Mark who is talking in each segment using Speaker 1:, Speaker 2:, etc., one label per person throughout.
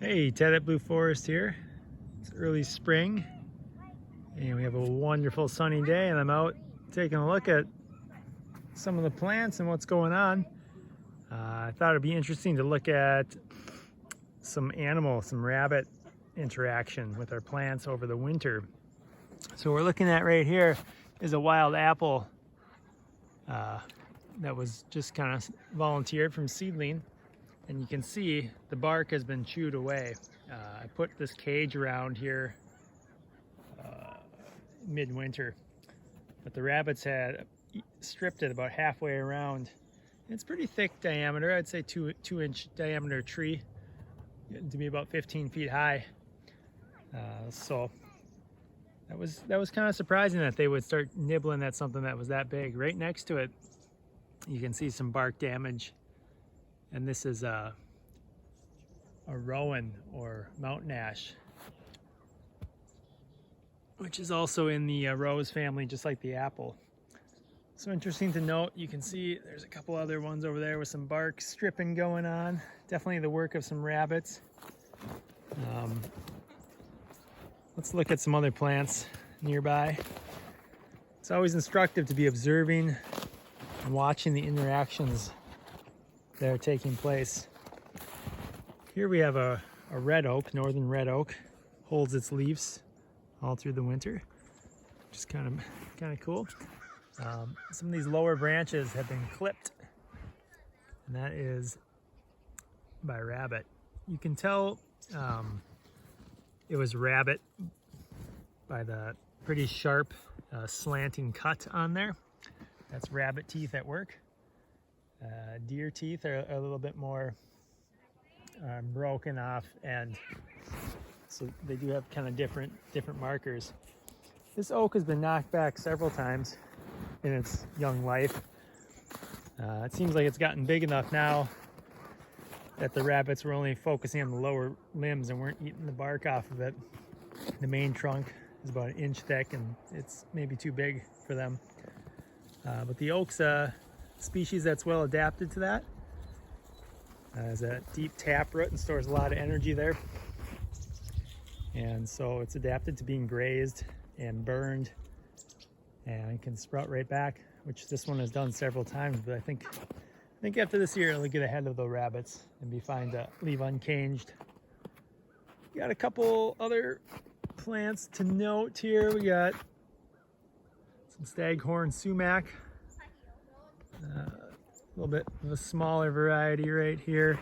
Speaker 1: Hey, Ted at Blue Forest here. It's early spring and we have a wonderful sunny day, and I'm out taking a look at some of the plants and what's going on. I thought it'd be interesting to look at some rabbit interaction with our plants over the winter. So we're looking at right here is a wild apple that was just kind of volunteered from seedling. And you can see the bark has been chewed away. I put this cage around here midwinter, but the rabbits had stripped it about halfway around. It's pretty thick diameter. I'd say 2-inch diameter tree, getting to be about 15 feet high. So that was kind of surprising that they would start nibbling at something that was that big. Right next to it, you can see some bark damage. And this is a rowan or mountain ash, which is also in the rose family, just like the apple. So interesting to note, you can see there's a couple other ones over there with some bark stripping going on. Definitely the work of some rabbits. Let's look at some other plants nearby. It's always instructive to be observing and watching the interactions that are taking place. Here we have a red oak, northern red oak, holds its leaves all through the winter, which is kind of cool. Some of these lower branches have been clipped, and that is by rabbit. You can tell it was rabbit by the pretty sharp slanting cut on there. That's rabbit teeth at work. Deer teeth are a little bit more broken off, and so they do have kind of different markers. This oak has been knocked back several times in its young life. It seems like it's gotten big enough now that the rabbits were only focusing on the lower limbs and weren't eating the bark off of it. The main trunk is about 1 inch thick, and it's maybe too big for them. But the oak's species that's well adapted to that. Has a deep taproot and stores a lot of energy there, and so it's adapted to being grazed and burned, and can sprout right back, which this one has done several times. But I think after this year it'll get ahead of the rabbits and be fine to leave uncaged. We got a couple other plants to note here. We got some Staghorn sumac. A little bit of a smaller variety right here.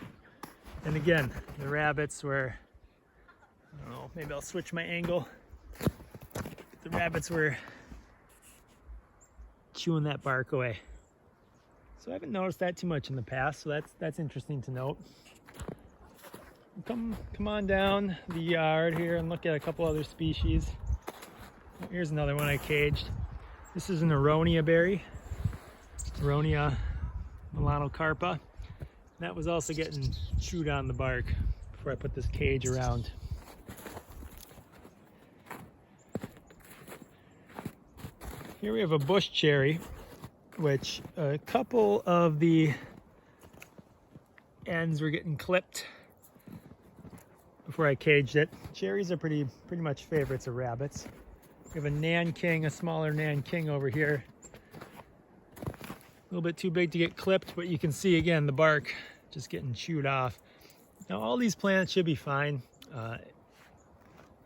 Speaker 1: And again, the rabbits were, I don't know, maybe I'll switch my angle. The rabbits were chewing that bark away. So I haven't noticed that too much in the past, so that's interesting to note. Come on down the yard here and look at a couple other species. Here's another one I caged. This is an Eronia berry. Eronia melanocarpa. That was also getting chewed on the bark before I put this cage around. Here we have a bush cherry, which a couple of the ends were getting clipped before I caged it. Cherries are pretty much favorites of rabbits. We have a Nanking, a smaller Nanking over here. A little bit too big to get clipped, but you can see again the bark just getting chewed off. Now all these plants should be fine,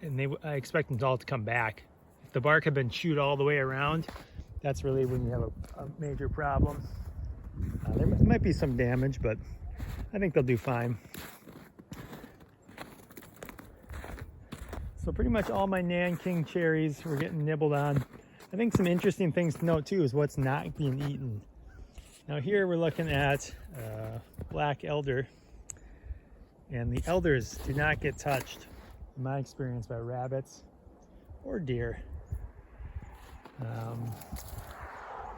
Speaker 1: and I expect them all to come back. If the bark had been chewed all the way around, that's really when you have a major problem. There might be some damage, but I think they'll do fine. So pretty much all my Nanking cherries were getting nibbled on. I think some interesting things to note too is what's not being eaten. Now here we're looking at black elder, and the elders do not get touched, in my experience, by rabbits or deer.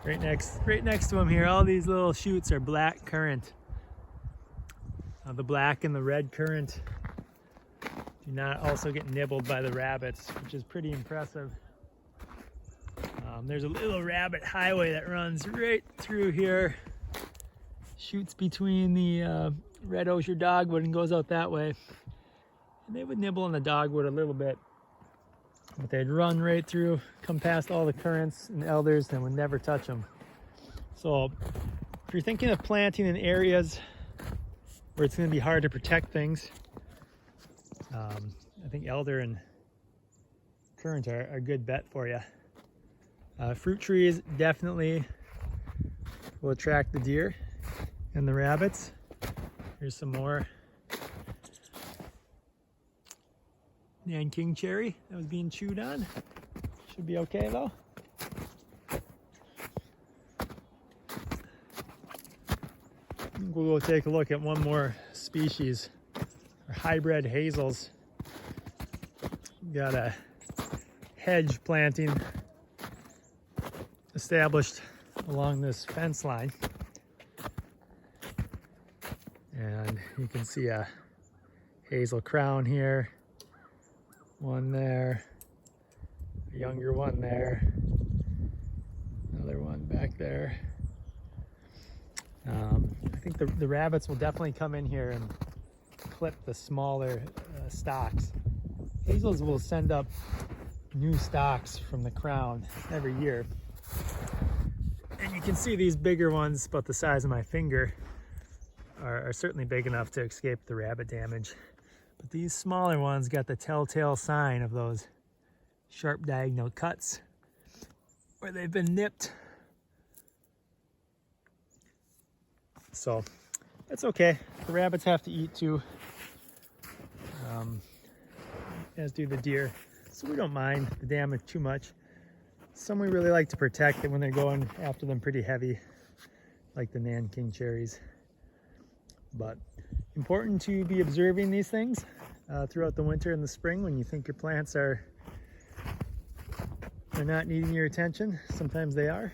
Speaker 1: Right next to them here, all these little shoots are black currant. The black and the red currant do not also get nibbled by the rabbits, which is pretty impressive. There's a little rabbit highway that runs right through here, shoots between the red osier dogwood and goes out that way. And they would nibble on the dogwood a little bit, but they'd run right through, come past all the currants and elders, and would never touch them. So if you're thinking of planting in areas where it's going to be hard to protect things, I think elder and currant are a good bet for you. Fruit trees definitely will attract the deer and the rabbits. Here's some more Nanking cherry that was being chewed on. Should be okay though. We'll go take a look at one more species, or hybrid hazels. Got a hedge planting established along this fence line, and you can see a hazel crown here, one there, a younger one there, another one back there. I think the rabbits will definitely come in here and clip the smaller stalks. Hazels will send up new stalks from the crown every year. And you can see these bigger ones, about the size of my finger, are certainly big enough to escape the rabbit damage. But these smaller ones got the telltale sign of those sharp diagonal cuts where they've been nipped. So that's okay. The rabbits have to eat too, as do the deer. So we don't mind the damage too much. Some we really like to protect it when they're going after them pretty heavy, like the Nanking cherries. But important to be observing these things throughout the winter and the spring when you think your plants are not needing your attention. Sometimes they are.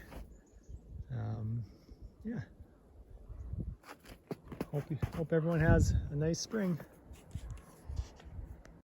Speaker 1: Yeah. Hope everyone has a nice spring.